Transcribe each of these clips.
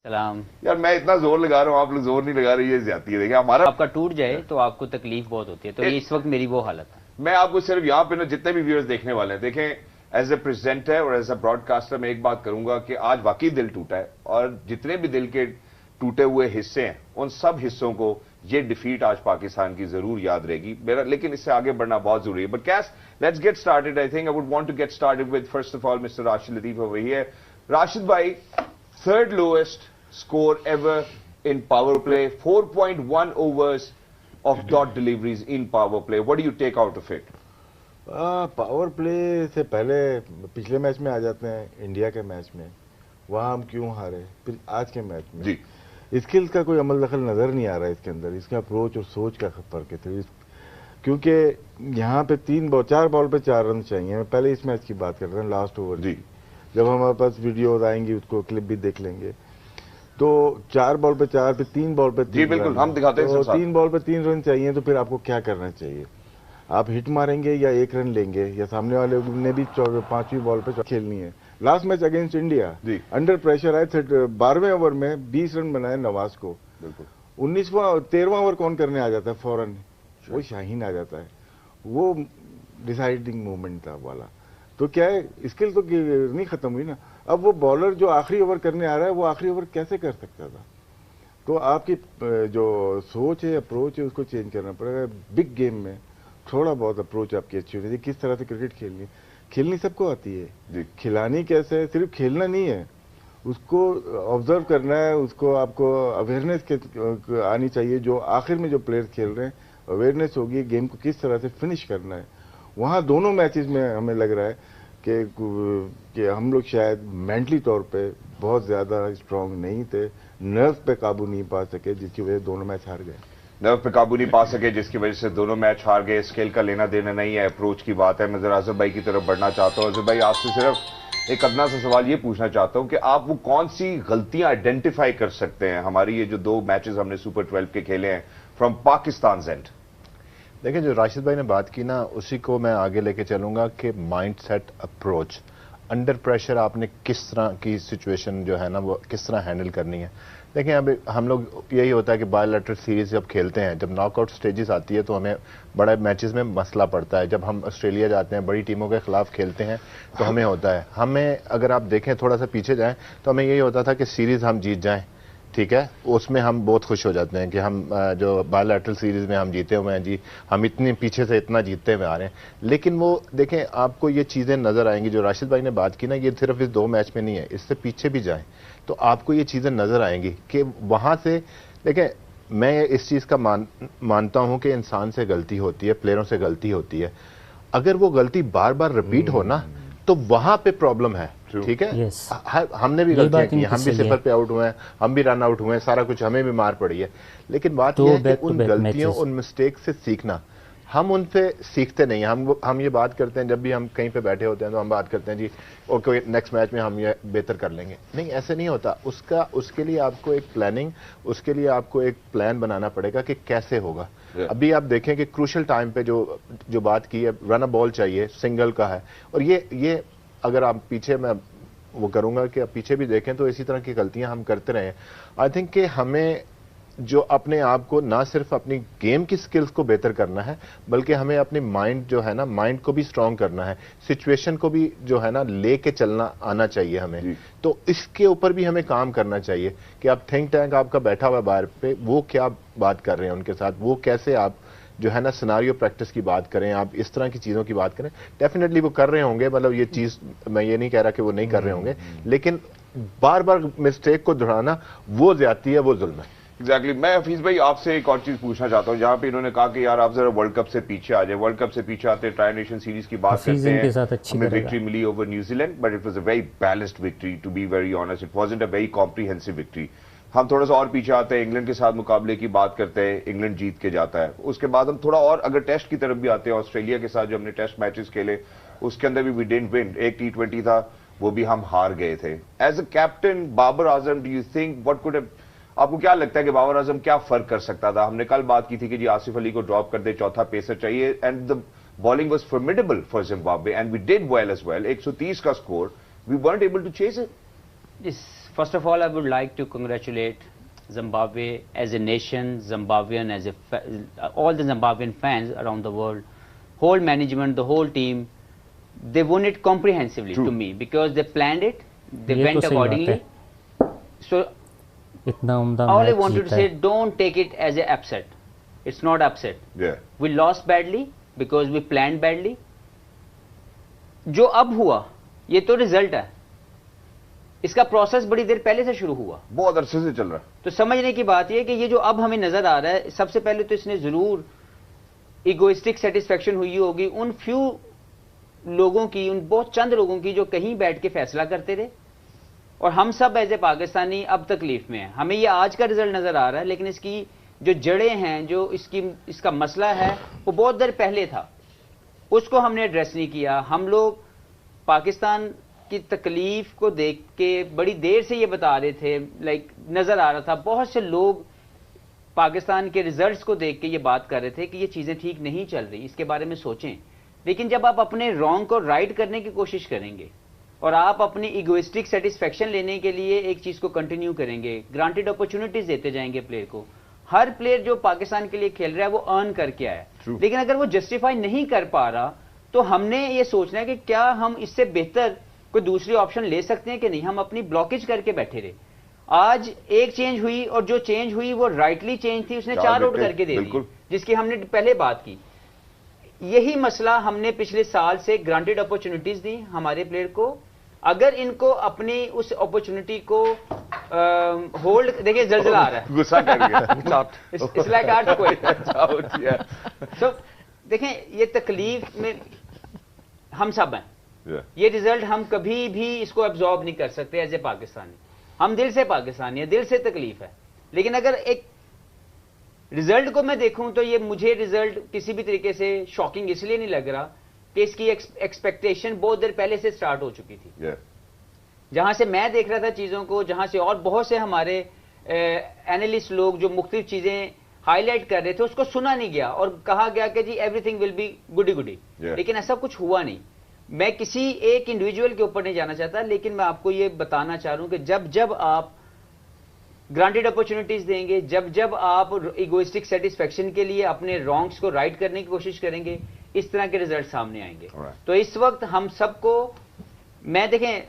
सलाम। यार मैं इतना जोर लगा रहा हूँ, आप लोग जोर नहीं लगा रहे, ये ज्यादती है। देखिए हमारा आपका टूट जाए तो आपको तकलीफ बहुत होती है, तो ये इस वक्त मेरी वो हालत है। मैं आपको सिर्फ यहाँ पे ना जितने भी व्यूअर्स देखने वाले हैं, देखें एज ए प्रेजेंटर और एज ए ब्रॉडकास्टर मैं एक बात करूंगा कि आज वाकई दिल टूटा है, और जितने भी दिल के टूटे हुए हिस्से हैं उन सब हिस्सों को ये डिफीट आज पाकिस्तान की जरूर याद रहेगी मेरा। लेकिन इससे आगे बढ़ना बहुत जरूरी है। बट कैस let's get started. I think I would want to get started with first of all mister Rashid Latif over here. Rashid भाई, third lowest score ever in power play, 4.1 overs of dot deliveries in power play. What do you take out of it? Power play से पहले पिछले match में आ जाते हैं, India के match में वहां हम क्यों हारे, फिर आज के मैच में जी स्किल्स का कोई अमल दखल नजर नहीं आ रहा है इसके अंदर। इसका अप्रोच और सोच का फर्क है। तो क्योंकि यहाँ पे 4 बॉल पे 4 रन चाहिए। मैं पहले इस मैच की बात कर रहा हूँ, लास्ट ओवर जी। जब हमारे पास वीडियोज आएंगी उसको क्लिप भी देख लेंगे। तो 4 बॉल पे 4 पे 3 बॉल पे 3 जी बिल्कुल हम दिखाते हैं। तो 3 बॉल पे 3 रन चाहिए, तो फिर आपको क्या करना चाहिए? आप हिट मारेंगे या 1 रन लेंगे, या सामने वाले ने भी 5वीं बॉल पे खेलनी है। Last match against India under pressure आए थे, 12वें ओवर में 20 रन बनाए नवाज को। बिल्कुल 13वां ओवर कौन करने आ जाता है फौरन? वो शाहीन आ जाता है। वो डिसाइडिंग मोमेंट था वाला। तो क्या है, स्किल तो नहीं खत्म हुई ना। अब वो बॉलर जो आखिरी ओवर करने आ रहा है वो आखिरी ओवर कैसे कर सकता था? तो आपकी जो सोच है, अप्रोच है, उसको चेंज करना पड़ेगा। बिग गेम में थोड़ा बहुत अप्रोच आपकी अच्छी होनी चाहिए। किस तरह से क्रिकेट खेलनी सबको आती है, खिलानी कैसे है, सिर्फ खेलना नहीं है, उसको ऑब्जर्व करना है। उसको आपको अवेयरनेस आनी चाहिए। जो आखिर में जो प्लेयर्स खेल रहे हैं, अवेयरनेस होगी गेम को किस तरह से फिनिश करना है। वहाँ दोनों मैचेस में हमें लग रहा है कि हम लोग शायद मेंटली तौर पे बहुत ज्यादा स्ट्रांग नहीं थे, नर्व पे काबू नहीं पा सके, जिसकी वजह से दोनों मैच हार गए। नर्व पे काबू नहीं पा सके जिसकी वजह से दोनों मैच हार गए। स्किल का लेना देना नहीं है, अप्रोच की बात है। मैं जरा अजहर भाई की तरफ बढ़ना चाहता हूँ। अजहर भाई, आपसे सिर्फ एक अदना सा सवाल ये पूछना चाहता हूँ कि आप वो कौन सी गलतियां आइडेंटिफाई कर सकते हैं हमारी ये जो 2 मैचेस हमने सुपर 12 के खेले हैं फ्रॉम पाकिस्तान एंड? देखिए, जो राशिद भाई ने बात की ना, उसी को मैं आगे लेके चलूंगा कि माइंडसेट, अप्रोच, अंडर प्रेशर आपने किस तरह की सिचुएशन जो है ना वो किस तरह हैंडल करनी है। देखिए, अब हम लोग यही होता है कि बायोलैटरल सीरीज जब खेलते हैं, जब नॉकआउट स्टेजेस आती है तो हमें बड़े मैचेस में मसला पड़ता है। जब हम ऑस्ट्रेलिया जाते हैं, बड़ी टीमों के खिलाफ खेलते हैं, तो हमें होता है, हमें अगर आप देखें थोड़ा सा पीछे जाएं तो हमें यही होता था कि सीरीज हम जीत जाएं, ठीक है, उसमें हम बहुत खुश हो जाते हैं कि हम जो बायोलैटरल सीरीज में हम जीते हुए हैं जी, हम इतने पीछे से इतना जीतते हुए आ रहे हैं। लेकिन वो देखें, आपको ये चीजें नजर आएंगी जो राशिद भाई ने बात की ना, ये सिर्फ इस 2 मैच में नहीं है, इससे पीछे भी जाएं तो आपको ये चीजें नजर आएंगी कि वहां से देखें। मैं इस चीज का मानता हूं कि इंसान से गलती होती है, प्लेयरों से गलती होती है। अगर वो गलती बार बार रिपीट हो ना तो वहां पे प्रॉब्लम है, ठीक है। yes. हमने भी गलतियां की, हम भी सिफर पे आउट हुए हैं, हम भी रन आउट हुए हैं, सारा कुछ हमें भी मार पड़ी है। लेकिन बात यह है कि उन गलतियों, उन मिस्टेक से सीखना, हम उनसे सीखते नहीं। हम ये बात करते हैं, जब भी हम कहीं पे बैठे होते हैं तो हम बात करते हैं जी ओके नेक्स्ट मैच में हम ये बेहतर कर लेंगे। नहीं, ऐसे नहीं होता। उसके लिए आपको एक प्लानिंग, उसके लिए आपको एक प्लान बनाना पड़ेगा कि कैसे होगा। अभी आप देखें कि क्रूशल टाइम पे जो बात की है, रन अ बॉल चाहिए, सिंगल का है, और ये अगर आप पीछे, मैं वो करूंगा कि आप पीछे भी देखें तो इसी तरह की गलतियां हम करते रहे। आई थिंक कि हमें जो अपने आप को ना सिर्फ अपनी गेम की स्किल्स को बेहतर करना है, बल्कि हमें अपनी माइंड जो है ना, माइंड को भी स्ट्रांग करना है, सिचुएशन को भी जो है ना लेके चलना आना चाहिए हमें। तो इसके ऊपर भी हमें काम करना चाहिए कि आप थिंक टैंक आपका बैठा हुआ बाहर पे, वो क्या बात कर रहे हैं उनके साथ, वो कैसे आप जो है ना सिनारियो प्रैक्टिस की बात करें, आप इस तरह की चीजों की बात करें। डेफिनेटली वो कर रहे होंगे, मतलब ये चीज मैं ये नहीं कह रहा कि वो नहीं कर रहे होंगे, लेकिन बार बार मिस्टेक को दोहराना वो ज्यादती है, वो जुल्म है। एग्जैक्टली। मैं हफीज भाई आपसे एक और चीज पूछना चाहता हूं, जहां पे इन्होंने कहा कि यार आप जरा वर्ल्ड कप से पीछे आ जाए। वर्ल्ड कप से पीछे आते ट्राई नेशन सीरीज की बात करते हैं, हमें विक्ट्री मिली over New Zealand, but it was a very balanced victory, to be very honest it wasn't a very comprehensive victory. हम थोड़ा सा और पीछे आते हैं, इंग्लैंड के साथ मुकाबले की बात करते हैं, इंग्लैंड जीत के जाता है। उसके बाद हम थोड़ा और अगर टेस्ट की तरफ भी आते हैं, ऑस्ट्रेलिया के साथ जो हमने टेस्ट मैचेस खेले उसके अंदर भी वी डिडंट विन। एक T20 था, वो भी हम हार गए थे। As a captain Babar Azam, do you think what could have, आपको क्या लगता है कि बाबर आजम क्या फर्क कर सकता था? हमने कल बात की थी कि जी आसिफ अली को ड्रॉप कर दे, चौथा पेसर चाहिए, and the bowling was formidable for Zimbabwe and we did well as well. 130 का score, we weren't able to chase it. जिस First of all, I would like to congratulate Zimbabwe as a nation, Zimbabwean as all the Zimbabwean fans around the world, whole management, the whole team. They won it comprehensively to me because they planned it, they went accordingly. So all I wanted to say, don't take it as an upset. It's not upset. Yeah. We lost badly because we planned badly. जो अब हुआ ये तो result है, इसका process बड़ी देर पहले से शुरू हुआ, बहुत अरसे से चल रहा है। तो समझने की बात यह कि ये जो अब हमें नजर आ रहा है, सबसे पहले तो इसने जरूर इगोइस्टिक सेटिस्फेक्शन हुई होगी उन फ्यू लोगों की, उन बहुत चंद लोगों की जो कहीं बैठ के फैसला करते थे, और हम सब एज ए पाकिस्तानी अब तकलीफ में हैं। हमें ये आज का रिजल्ट नजर आ रहा है, लेकिन इसकी जो जड़ें हैं, जो इसका मसला है, वो बहुत देर पहले था, उसको हमने एड्रेस नहीं किया। हम लोग पाकिस्तान की तकलीफ को देख के बड़ी देर से ये बता रहे थे, लाइक नजर आ रहा था, बहुत से लोग पाकिस्तान के रिजल्ट्स को देख के ये बात कर रहे थे कि ये चीजें ठीक नहीं चल रही, इसके बारे में सोचें। लेकिन जब आप अपने रॉन्ग को राइट करने की कोशिश करेंगे और आप अपनी इगोइस्टिक सेटिस्फेक्शन लेने के लिए एक चीज को कंटिन्यू करेंगे, ग्रांटेड अपॉर्चुनिटीज देते जाएंगे प्लेयर को, हर प्लेयर जो पाकिस्तान के लिए खेल रहा है वो अर्न करके आया, लेकिन अगर वो जस्टिफाई नहीं कर पा रहा तो हमने ये सोचना है कि क्या हम इससे बेहतर कोई दूसरी ऑप्शन ले सकते हैं कि नहीं। हम अपनी ब्लॉकेज करके बैठे रहे। आज एक चेंज हुई और जो चेंज हुई वो राइटली चेंज थी, उसने 4 आउट करके दे दी, जिसकी हमने पहले बात की। यही मसला हमने पिछले साल से ग्रांटेड अपॉर्चुनिटीज दी हमारे प्लेयर को, अगर इनको अपनी उस अपॉर्चुनिटी को होल्ड, देखिए जलजला आ रहा है, गुस्सा कर गया। It's like earthquake. So, देखें ये तकलीफ में हम सब हैं। ये रिजल्ट हम कभी भी इसको एब्जॉर्ब नहीं कर सकते एज ए पाकिस्तानी। हम दिल से पाकिस्तानी है, दिल से तकलीफ है, लेकिन अगर एक रिजल्ट को मैं देखूं तो ये मुझे रिजल्ट किसी भी तरीके से शॉकिंग इसलिए नहीं लग रहा कि इसकी एक्सपेक्टेशन बहुत देर पहले से स्टार्ट हो चुकी थी। जहां से मैं देख रहा था चीजों को, जहां से और बहुत से हमारे एनालिस्ट लोग जो मुख्तलिफ चीजें हाईलाइट कर रहे थे, उसको सुना नहीं गया और कहा गया कि जी एवरीथिंग विल बी गुडी गुडी, लेकिन ऐसा कुछ हुआ नहीं। मैं किसी एक इंडिविजुअल के ऊपर नहीं जाना चाहता, लेकिन मैं आपको ये बताना चाह रहा हूं कि जब जब आप ग्रांटेड अपॉर्चुनिटीज देंगे, जब जब आप इगोइस्टिक सेटिस्फेक्शन के लिए अपने रॉन्ग्स को राइट करने की कोशिश करेंगे, इस तरह के रिजल्ट सामने आएंगे। तो इस वक्त हम सबको, मैं देखें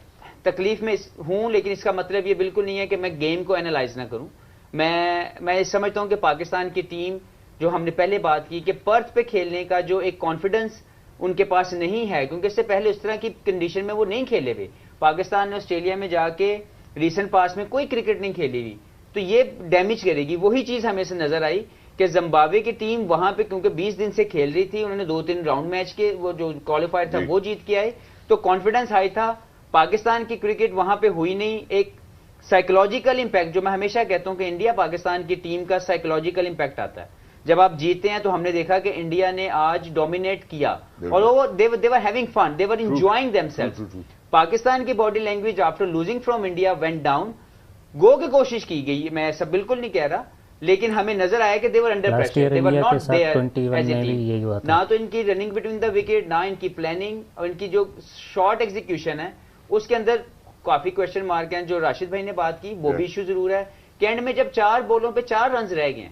तकलीफ में हूं, लेकिन इसका मतलब ये बिल्कुल नहीं है कि मैं गेम को एनालाइज ना करूं। मैं समझता हूं कि पाकिस्तान की टीम, जो हमने पहले बात की कि पर्थ पे खेलने का जो एक कॉन्फिडेंस उनके पास नहीं है, क्योंकि इससे पहले उस तरह की कंडीशन में वो नहीं खेले हुए। पाकिस्तान ने ऑस्ट्रेलिया में जाके रीसेंट पास में कोई क्रिकेट नहीं खेली हुई, तो ये डैमेज करेगी। वही चीज हमें से नजर आई कि जिम्बाब्वे की टीम वहां पे क्योंकि 20 दिन से खेल रही थी, उन्होंने 2-3 राउंड मैच के वो जो क्वालिफायर था वो जीत के आए, तो कॉन्फिडेंस हाई था। पाकिस्तान की क्रिकेट वहां पे हुई नहीं। एक साइकोलॉजिकल इंपैक्ट, जो मैं हमेशा कहता हूं कि इंडिया पाकिस्तान की टीम का साइकोलॉजिकल इंपैक्ट आता है जब आप जीते हैं। तो हमने देखा कि इंडिया ने आज डोमिनेट किया और वो they were having fun, they were enjoying themselves. Pakistan की body language after losing from India went down. गो की कोशिश की गई, मैं ऐसा बिल्कुल नहीं कह रहा, लेकिन हमें नजर आया कि they were under pressure, they were not there as a team. ना तो इनकी रनिंग बिटवीन द विकेट, ना इनकी प्लानिंग, और इनकी जो शॉर्ट एग्जीक्यूशन है उसके अंदर काफी क्वेश्चन मार्क हैं। जो राशिद भाई ने बात की वो भी इशू जरूर है कि एंड में जब 4 बॉलों पे 4 रन रह गए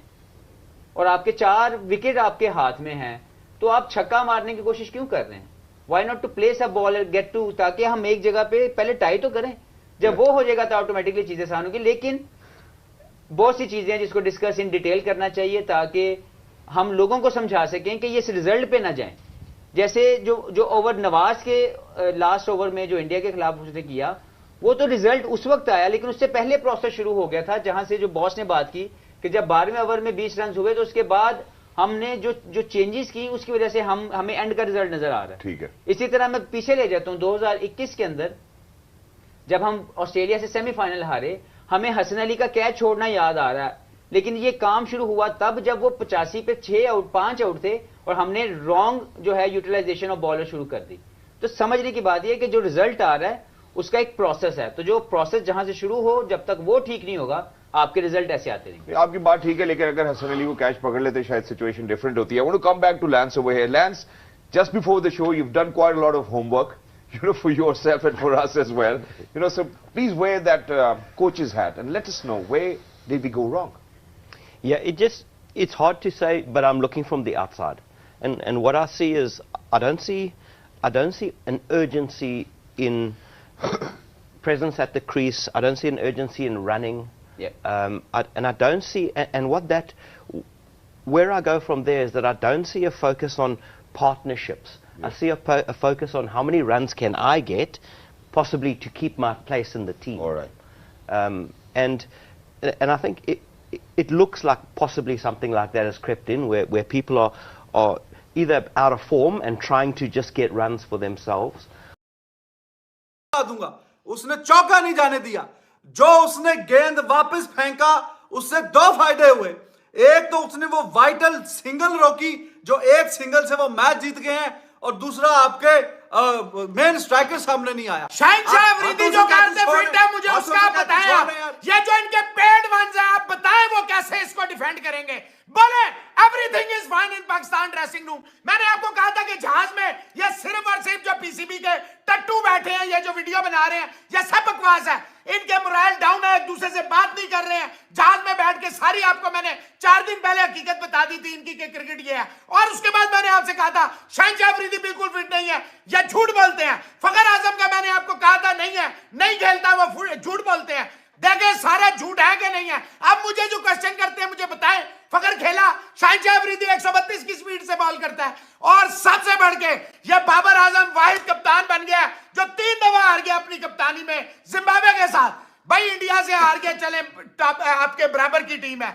और आपके 4 विकेट आपके हाथ में हैं, तो आप छक्का मारने की कोशिश क्यों कर रहे हैं? Why not to place a ball get to, ताकि हम एक जगह पे पहले टाई तो करें। जब वो हो जाएगा तो ऑटोमेटिकली चीजें आसान होगी। लेकिन बहुत सी चीजें हैं जिसको डिस्कस इन डिटेल करना चाहिए ताकि हम लोगों को समझा सकें कि ये इस रिजल्ट पे ना जाएं। जैसे जो ओवर नवाज के लास्ट ओवर में जो इंडिया के खिलाफ उसने किया, वो तो रिजल्ट उस वक्त आया, लेकिन उससे पहले प्रोसेस शुरू हो गया था, जहां से जो बॉस ने बात की कि जब 12वें ओवर में 20 रन हुए तो उसके बाद हमने जो चेंजेस की उसकी वजह से हमें एंड का रिजल्ट नजर आ रहा है। ठीक है। इसी तरह मैं पीछे ले जाता हूं, 2021 के अंदर जब हम ऑस्ट्रेलिया से सेमीफाइनल हारे, हमें हसन अली का कैच छोड़ना याद आ रहा है, लेकिन ये काम शुरू हुआ तब जब वो 85 पे 5 आउट थे और हमने रॉन्ग जो है यूटिलाइजेशन ऑफ बॉलर शुरू कर दी। तो समझने की बात यह है कि जो रिजल्ट आ रहा है उसका एक प्रोसेस है, तो जो प्रोसेस जहां से शुरू हो, जब तक वो ठीक नहीं होगा आपके रिजल्ट ऐसे आते रहेंगे। आपकी बात ठीक है, लेकिन अगर हसन अली को कैच पकड़ लेते शायद सिचुएशन डिफरेंट होती है। I want to come back to Lance over here. Lance, just before the show you've done quite a lot of homework for yourself and for us as well. So please wear that coach's hat and let us know, where did we go wrong? Yeah, it's hard to say, but I'm looking from the outside, and what I see is I don't see an urgency in presence at the crease. I don't see an urgency in running. Yeah. And I don't see, and where I go from there is that I don't see a focus on partnerships. Yeah. I see a focus on how many runs can I get, possibly to keep my place in the team. All right. And I think it looks like possibly something like that has crept in, where people are either out of form and trying to just get runs for themselves. उसने चौका नहीं जाने दिया, जो उसने गेंद वापस फेंका उससे दो फायदे हुए। एक तो उसने वो वाइटल सिंगल रोकी, जो एक सिंगल से वो मैच जीत गए हैं, और दूसरा आपके मेन स्ट्राइकर सामने नहीं आया। शहंशाह अफरीदी जो कहते फिट है, मुझे उसका बताया। ये जो इनके पेड वंस हैं, आप बताएं वो कैसे इसको डिफेंड करेंगे। बोले everything is fine in Pakistan dressing room. मैंने आपको कहा था कि जहाज में ये सिर्फ और सिर्फ जो पीसीबी के टट्टू बैठे हैं, ये जो वीडियो बना रहे हैं, ये सब बकवास है। इनके मोरल डाउन है, एक दूसरे से बात नहीं कर रहे हैं। जहाज में बैठ के सारी आपको मैंने 4 दिन पहले हकीकत बता दी थी इनकी कि क्रिकेट ये है। और उसके बाद मैंने आपसे कहा था शहंशाह अफरीदी बिल्कुल फिट नहीं है, ये झूठ बोलते हैं। फखर आजम का मैंने आपको कहा था नहीं है, नहीं खेलता, वो झूठ बोलते हैं। देखें सारा झूठ है कि नहीं है। अब मुझे जो क्वेश्चन करते हैं मुझे बताएं, फखर खेला, शहंशाह अफरीदी 132 की स्पीड से बॉल करता है, और सबसे बढ़ के ये बाबर आजम वाहिद कप्तान बन गया जो 3 दफा हार गया अपनी कप्तानी में जिम्बाब्वे के साथ। भाई इंडिया से हार गए, चले आपके बराबर की टीम है।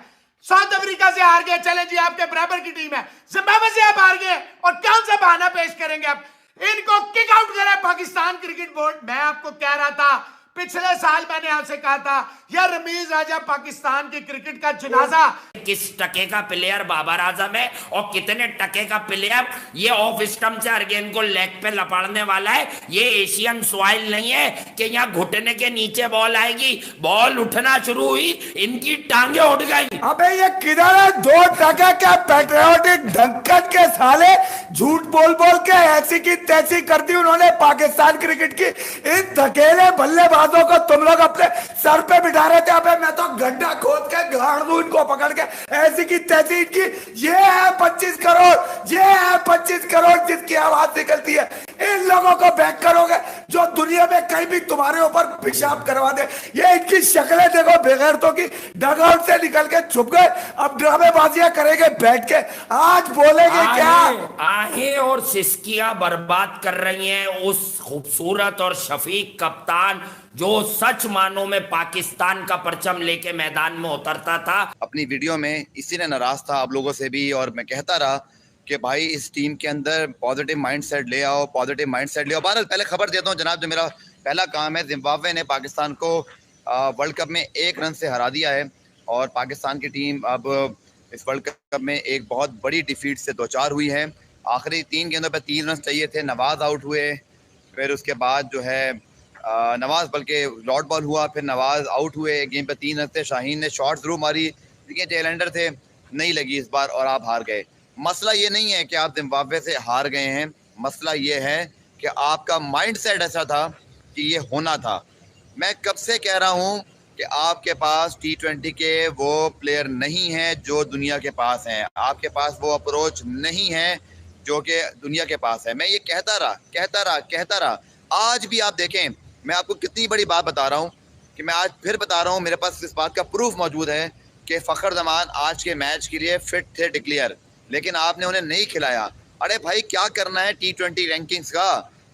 साउथ अफ्रीका से हार गए, चले जी आपके बराबर की टीम है। जिम्बाब्वे से आप हार गए, और कौन सा बहाना पेश करेंगे आप? इनको किक आउट करे पाकिस्तान क्रिकेट बोर्ड। मैं आपको कह रहा था पिछले साल, मैंने आपसे कहा था यह रमीज राजा पाकिस्तान की क्रिकेट का जनाजा। किस टके का प्लेयर बाबर आजम है और कितने टके का प्लेयर ये ऑफ स्टंप से हर गेंद को लेग पे लपाड़ने वाला है। ये एशियन सॉइल नहीं है कि यहाँ घुटने के नीचे बॉल आएगी। बॉल उठना शुरू हुई, इनकी टांगे उठ गई। अबे ये किधर है 2 टके के पैट्रियोटिक ढंकन के साले, झूठ बोल बोल के ऐसी की तैसी कर दी उन्होंने पाकिस्तान क्रिकेट की। इन धकेले बल्लेबाजों को तुम लोग अपने सर पे बिठा रहे थे। अबे मैं तो गड्ढा खोद के गाड़ दूं इनको पकड़ के, ऐसी की तैसी इनकी। ये है 25 करोड़, ये है 25 करोड़ जिसकी आवाज निकलती है। इन लोगों को बैक करोगे जो दुनिया में कहीं भी तुम्हारे ऊपर पेशाब करवा दे। ये इनकी शक्लें देखो बेगैरतों की, डगआउट से निकल के छुप गए, अब ड्रामेबाजियां करेंगे बैठ के। आज बोलेंगे क्या? आहे और सिस्कियां बर्बाद कर रही हैं उस खूबसूरत और शफीक कप्तान जो सच मानों में पाकिस्तान का परचम लेके मैदान में उतरता था। अपनी वीडियो में इसी ने नाराज था आप लोगों से भी, और मैं कहता रहा कि भाई इस टीम के अंदर पॉजिटिव माइंडसेट ले आओ, पॉजिटिव माइंडसेट ले आओ। बहरहाल पहले खबर देता हूँ जनाब, जो मेरा पहला काम है, जिम्बाब्वे ने पाकिस्तान को वर्ल्ड कप में 1 रन से हरा दिया है, और पाकिस्तान की टीम अब इस वर्ल्ड कप में एक बहुत बड़ी डिफीट से 2-4 हुई है। आखिरी 3 गेंदों पर 3 रन चाहिए थे, नवाज आउट हुए, फिर उसके बाद जो है नवाज बल्कि लॉट बॉल हुआ, फिर नवाज आउट हुए। एक गेम पे 3 रन थे। शाहीन ने शॉट जरूर मारी, लेकिन टेलेंडर थे, नहीं लगी इस बार और आप हार गए। मसला ये नहीं है कि आप जिम्बाब्वे से हार गए हैं, मसला ये है कि आपका माइंडसेट ऐसा था कि ये होना था। मैं कब से कह रहा हूँ कि आपके पास T20 के वो प्लेयर नहीं हैं जो दुनिया के पास हैं, आपके पास वो अप्रोच नहीं है जो कि दुनिया के पास है। मैं ये कहता रहा। आज भी आप देखें, मैं आपको कितनी बड़ी बात बता रहा हूँ कि मैं आज फिर बता रहा हूँ, मेरे पास इस बात का प्रूफ मौजूद है कि फ़खर जमान आज के मैच के लिए फिट थे डिक्लेयर, लेकिन आपने उन्हें नहीं खिलाया। अरे भाई क्या करना है T20 रैंकिंग्स का,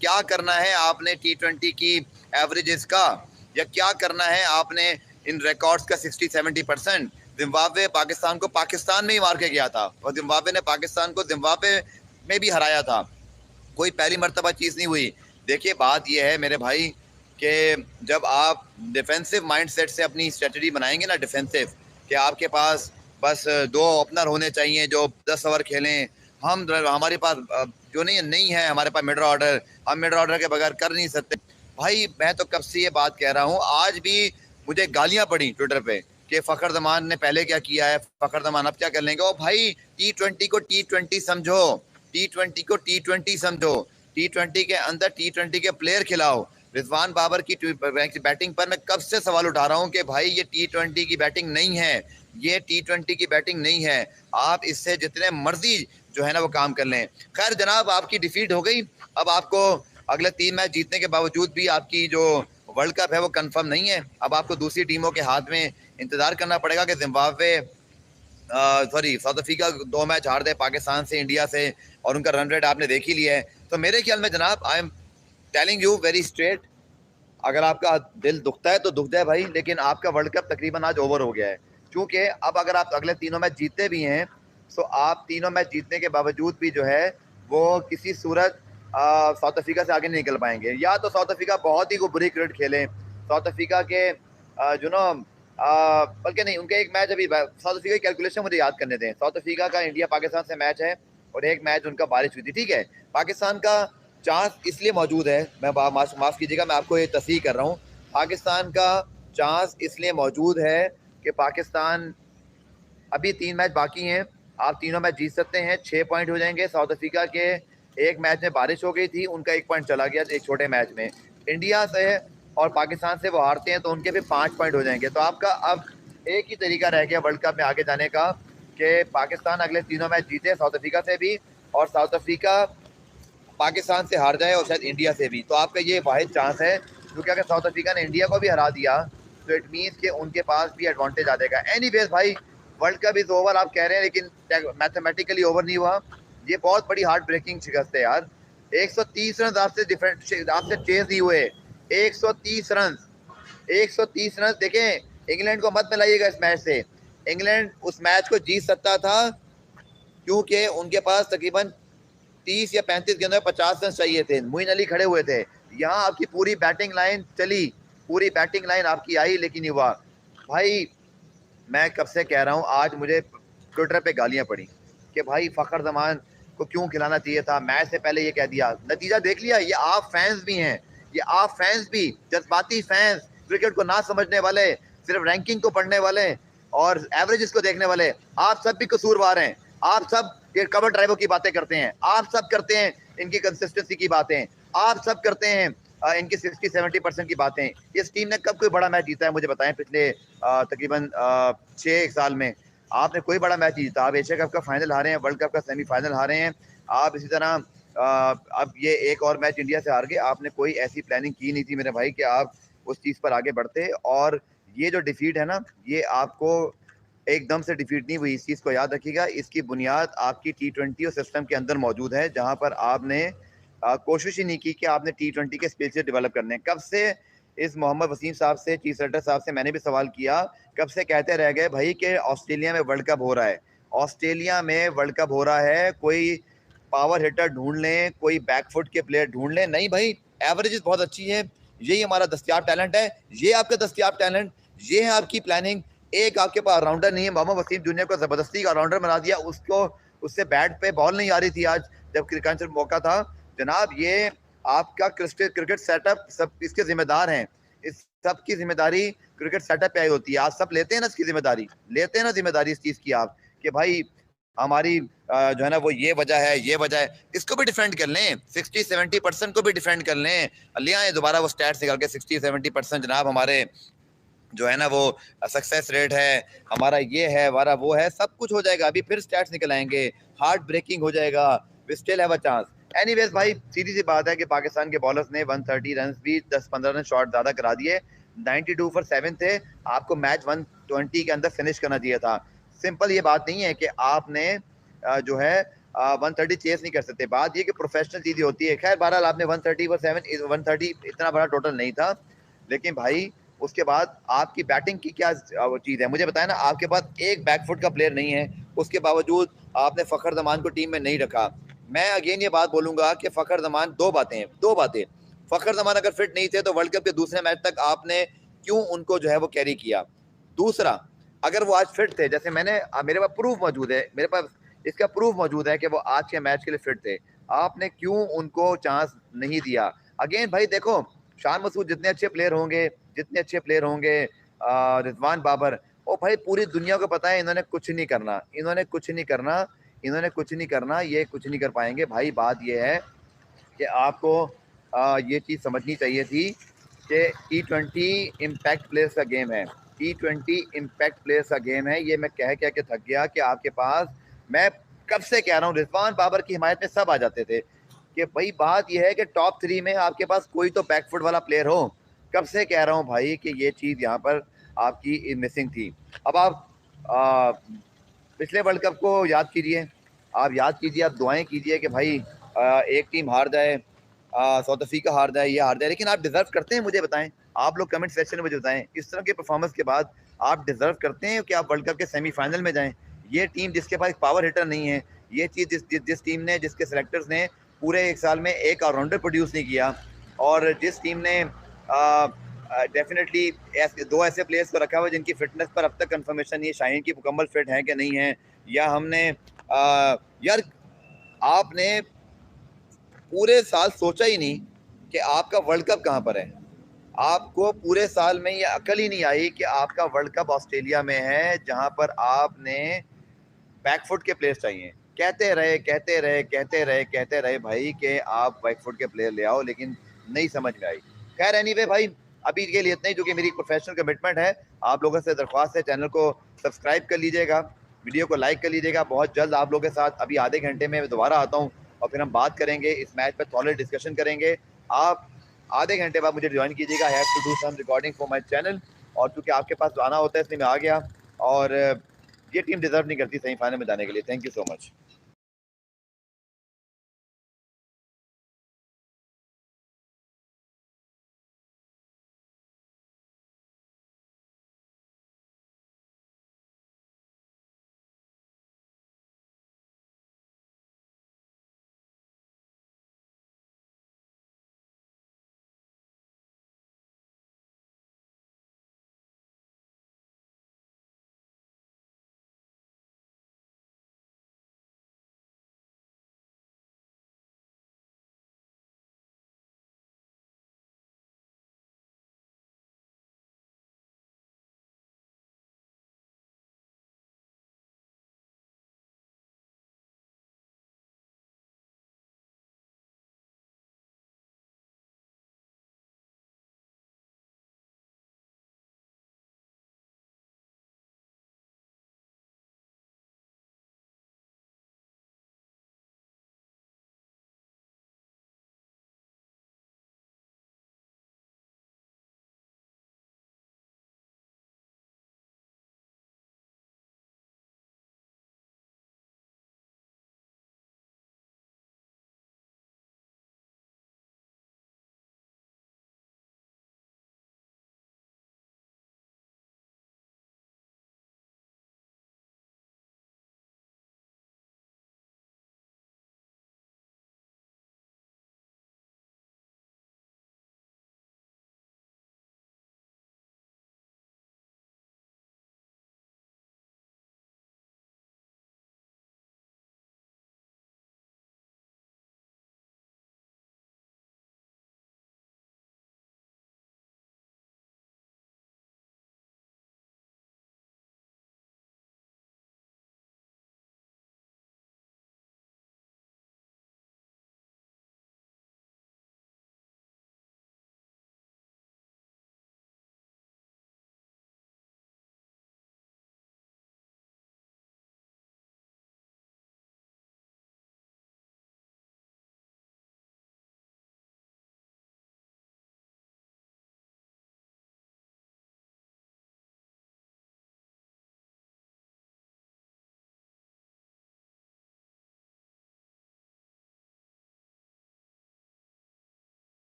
क्या करना है आपने T20 की एवरेजेस का, या क्या करना है आपने इन रिकॉर्ड्स का 60-70%। जिम्बाब्वे पाकिस्तान को पाकिस्तान में ही मार के गया था, और जिम्बाब्वे ने पाकिस्तान को जिम्बाब्वे में भी हराया था। कोई पहली मर्तबा चीज़ नहीं हुई। देखिए बात यह है मेरे भाई कि जब आप डिफेंसिव माइंडसेट से अपनी स्ट्रेटजी बनाएंगे ना, डिफेंसिव, कि आपके पास बस 2 ओपनर होने चाहिए जो 10 ओवर खेलें, हमारे पास जो नहीं है, हमारे पास मिडल ऑर्डर, हम मिडल ऑर्डर के बगैर कर नहीं सकते। भाई मैं तो कब से ये बात कह रहा हूँ, आज भी मुझे गालियाँ पड़ी ट्विटर पे कि फ़खर जमान ने पहले क्या किया है, फ़खर जमान अब क्या कर लेंगे। ओ भाई T20 को T20 समझो, T20 को T20 समझो। T20 के अंदर T20 के प्लेयर खिलाओ। रिजवान बाबर की बैटिंग पर मैं कब से सवाल उठा रहा हूं कि भाई ये T20 की बैटिंग नहीं है, ये T20 की बैटिंग नहीं है। आप इससे जितने मर्जी जो है ना वो काम कर लें। खैर जनाब, आपकी डिफीट हो गई। अब आपको अगले 3 मैच जीतने के बावजूद भी आपकी जो वर्ल्ड कप है वो कंफर्म नहीं है। अब आपको दूसरी टीमों के हाथ में इंतजार करना पड़ेगा कि जिम्बाब्वे साउथ अफ्रीका 2 मैच हार दे पाकिस्तान से, इंडिया से, और उनका रन रेट आपने देख ही लिया है। तो मेरे ख्याल में जनाब, I am telling you very straight, अगर आपका दिल दुखता है तो दुख जाए भाई, लेकिन आपका वर्ल्ड कप तकरीबन आज ओवर हो गया है। क्योंकि अब अगर आप अगले 3 मैच जीतते भी हैं तो आप 3 मैच जीतने के बावजूद भी जो है वो किसी सूरत साउथ अफ्रीका से आगे नहीं निकल पाएंगे। या तो साउथ अफ्रीका बहुत ही बुरी क्रिकेट खेले, साउथ अफ्रीका के जो ना बल्कि नहीं, उनके एक मैच अभी साउथ अफ्रीका की कैलकुलेशन मुझे याद करने दें। साउथ अफ्रीका का इंडिया पाकिस्तान से मैच है और एक मैच उनका बारिश हुई थी, ठीक है। पाकिस्तान का चांस इसलिए मौजूद है, मैं माफ़ कीजिएगा मैं आपको ये तस्दीक कर रहा हूँ, पाकिस्तान का चांस इसलिए मौजूद है कि पाकिस्तान अभी 3 मैच बाकी हैं, आप तीनों मैच जीत सकते हैं, 6 पॉइंट हो जाएंगे। साउथ अफ्रीका के एक मैच में बारिश हो गई थी, उनका 1 पॉइंट चला गया एक छोटे मैच में। इंडिया से और पाकिस्तान से वो हारते हैं तो उनके भी 5 पॉइंट हो जाएंगे। तो आपका अब एक ही तरीका रह गया वर्ल्ड कप में आगे जाने का कि पाकिस्तान अगले 3 मैच जीते, साउथ अफ्रीका से भी, और साउथ अफ्रीका पाकिस्तान से हार जाए और शायद इंडिया से भी। तो आपका ये वाहिद चांस है, क्योंकि अगर साउथ अफ्रीका ने इंडिया को भी हरा दिया तो इट मीन्स कि उनके पास भी एडवांटेज आ जाएगा। एनीवेज भाई, वर्ल्ड कप इज ओवर आप कह रहे हैं, लेकिन मैथमेटिकली ओवर नहीं हुआ। ये बहुत बड़ी हार्ट ब्रेकिंग शिकस्त है यार। 130 रन आपसे चेज नहीं हुए, 130 रन, 130 रन। देखें, इंग्लैंड को मत मिलाइएगा इस मैच से। इंग्लैंड उस मैच को जीत सकता था क्योंकि उनके पास तकरीबन 30 या 35 गेंदों में 50 रन चाहिए थे। मोइन अली खड़े हुए थे। यहाँ आपकी पूरी बैटिंग लाइन चली, पूरी बैटिंग लाइन आपकी आई, लेकिन युवा भाई, मैं कब से कह रहा हूँ, आज मुझे ट्विटर पे गालियाँ पड़ी कि भाई फ़खर ज़मान को क्यों खिलाना चाहिए था। मैच से पहले ये कह दिया, नतीजा देख लिया। ये आप फैंस भी हैं, ये आप फैंस भी, जज्बाती फैंस, क्रिकेट को ना समझने वाले, सिर्फ रैंकिंग को पढ़ने वाले और एवरेजेस को देखने वाले, आप सब भी कसूरवार हैं। आप सब ये कवर ड्राइवर की बातें करते हैं, आप सब करते हैं इनकी कंसिस्टेंसी की बातें, आप सब करते हैं इनकी 60-70% की बातें। इस टीम ने कब कोई बड़ा मैच जीता है मुझे बताएं? पिछले तकरीबन 6 साल में आपने कोई बड़ा मैच जीता। आप एशिया कप का फाइनल हारे हैं, वर्ल्ड कप का सेमीफाइनल हारे हैं। आप इसी तरह अब ये एक और मैच इंडिया से हार गए। आपने कोई ऐसी प्लानिंग की नहीं थी मेरे भाई कि आप उस चीज़ पर आगे बढ़ते। और ये जो डिफीट है ना, ये आपको एकदम से डिफीट नहीं हुई, इस चीज़ को याद रखिएगा। इसकी बुनियाद आपकी T20 और सिस्टम के अंदर मौजूद है, जहां पर आपने कोशिश ही नहीं की कि आपने T20 के स्किल से डेवलप करने। कब से इस मोहम्मद वसीम साहब से, चीफ सेलेक्टर साहब से मैंने भी सवाल किया, कब से कहते रह गए भाई कि ऑस्ट्रेलिया में वर्ल्ड कप हो रहा है, ऑस्ट्रेलिया में वर्ल्ड कप हो रहा है, कोई पावर हिटर ढूंढ लें, कोई बैकफुट के प्लेयर ढूंढ लें। नहीं भाई, एवरेजेस बहुत अच्छी है, यही हमारा दस्तियाब टैलेंट है, ये आपका दस्तियाब टैलेंट, ये है आपकी प्लानिंग। एक आपके पास ऑलराउंडर नहीं है। मोहम्मद वसीम जूनियर को जबरदस्ती ऑलराउंडर बना दिया, उसको उससे बैट पे बॉल नहीं आ रही थी आज जब क्रिकेट मौका था। जनाब, ये आपका क्रिकेट सेटअप सब इसके जिम्मेदार हैं। इस सब की जिम्मेदारी क्रिकेट सेटअप पे आई होती है। आप सब लेते हैं ना इसकी जिम्मेदारी, लेते हैं ना जिम्मेदारी इस चीज़ की आप, कि भाई हमारी जो है ना वो ये वजह है, ये वजह है। इसको भी डिफेंड कर लें, 60-70% को भी डिफेंड कर लें, ले आए दोबारा वो स्टैट्स निकाल के। 60-70% जनाब हमारे जो है ना वो सक्सेस रेट है, हमारा ये है, हमारा वो है, सब कुछ हो जाएगा। अभी फिर स्टैट्स निकल आएंगे, हार्ट ब्रेकिंग हो जाएगा, we still have a chance. Anyways भाई, सीधी सी बात है कि पाकिस्तान के बॉलर्स ने 130 रन भी 10-15 रन शॉट ज़्यादा करा दिए। 92 for 7 थे, आपको मैच 120 के अंदर फिनिश करना चाहिए था। सिंपल ये बात नहीं है कि आपने जो है 130 चेस नहीं कर सकते। बात ये कि प्रोफेशनल चीज़ें होती है। खैर बहरहाल आपने 130 for 7, 130 इतना बड़ा टोटल नहीं था, लेकिन भाई उसके बाद आपकी बैटिंग की क्या चीज़ है मुझे बताया ना। आपके पास एक बैकफुट का प्लेयर नहीं है, उसके बावजूद आपने फ़खर ज़मान को टीम में नहीं रखा। मैं अगेन ये बात बोलूँगा कि फ़खर ज़मान दो बातें। फ़खर ज़मान अगर फिट नहीं थे तो वर्ल्ड कप के दूसरे मैच तक आपने क्यों उनको जो है वो कैरी किया? दूसरा, अगर वो आज फिट थे, जैसे मेरे पास प्रूफ मौजूद है, मेरे पास इसका प्रूफ मौजूद है कि वो आज के मैच के लिए फिट थे, आपने क्यों उनको चांस नहीं दिया? अगेन भाई देखो, शान मसूद जितने अच्छे प्लेयर होंगे, रिजवान बाबर, ओ भाई पूरी दुनिया को पता है इन्होंने कुछ नहीं करना, ये कुछ नहीं कर पाएंगे। भाई बात ये है कि आपको ये चीज़ समझनी चाहिए थी कि T20 इम्पैक्ट प्लेयर्स का गेम है, T20 इम्पैक्ट प्लेयर्स का गेम है। ये मैं कह के थक गया कि आपके पास, मैं कब से कह रहा हूँ, रिजवान बाबर की हिमायत में सब आ जाते थे कि भाई बात यह है कि टॉप 3 में आपके पास कोई तो बैकफुट वाला प्लेयर हो। कब से कह रहा हूँ भाई कि ये चीज़ यहाँ पर आपकी मिसिंग थी। अब आप पिछले वर्ल्ड कप को याद कीजिए, आप याद कीजिए, आप दुआएं कीजिए कि भाई एक टीम हार जाए, साउथ अफ्रीका हार जाए, ये हार जाए, लेकिन आप डिजर्व करते हैं, मुझे बताएं, आप लोग कमेंट सेक्शन में मुझे बताएं, इस तरह के परफॉर्मेंस के बाद आप डिजर्व करते हैं कि आप वर्ल्ड कप के सेमीफाइनल में जाएं। ये टीम जिसके पास पावर हिटर नहीं है, ये चीज़ जिस टीम ने, जिसके सेलेक्टर्स ने पूरे एक साल में एक ऑलराउंडर प्रोड्यूस नहीं किया, और जिस टीम ने डेफिनेटली दो ऐसे प्लेयर्स को रखा हुआ जिनकी फिटनेस पर अब तक कंफर्मेशन नहीं है, शाहीन की मुकम्मल फिट है कि नहीं है, या हमने यार आपने पूरे साल सोचा ही नहीं कि आपका वर्ल्ड कप कहाँ पर है। आपको पूरे साल में ये अकल ही नहीं आई कि आपका वर्ल्ड कप ऑस्ट्रेलिया में है, जहाँ पर आपने बैकफुट के प्लेयर्स चाहिए। कहते रहे भाई कि आप बैकफुट के प्लेयर ले आओ, लेकिन नहीं समझ में आई। खैर एनीवे भाई, अभी के लिए इतना ही, जो कि मेरी प्रोफेशनल कमिटमेंट है। आप लोगों से दरख्वास्त है, चैनल को सब्सक्राइब कर लीजिएगा, वीडियो को लाइक कर लीजिएगा। बहुत जल्द आप लोगों के साथ अभी आधे घंटे में दोबारा आता हूँ और फिर हम बात करेंगे, इस मैच पर सॉलिड डिस्कशन करेंगे। आप आधे घंटे बाद मुझे ज्वाइन कीजिएगा। I have to do some recording for my channel, और चूँकि आपके पास आना होता है इसलिए मैं आ गया, और ये टीम डिजर्व नहीं करती सेमीफाइनल में जाने के लिए। Thank you so much.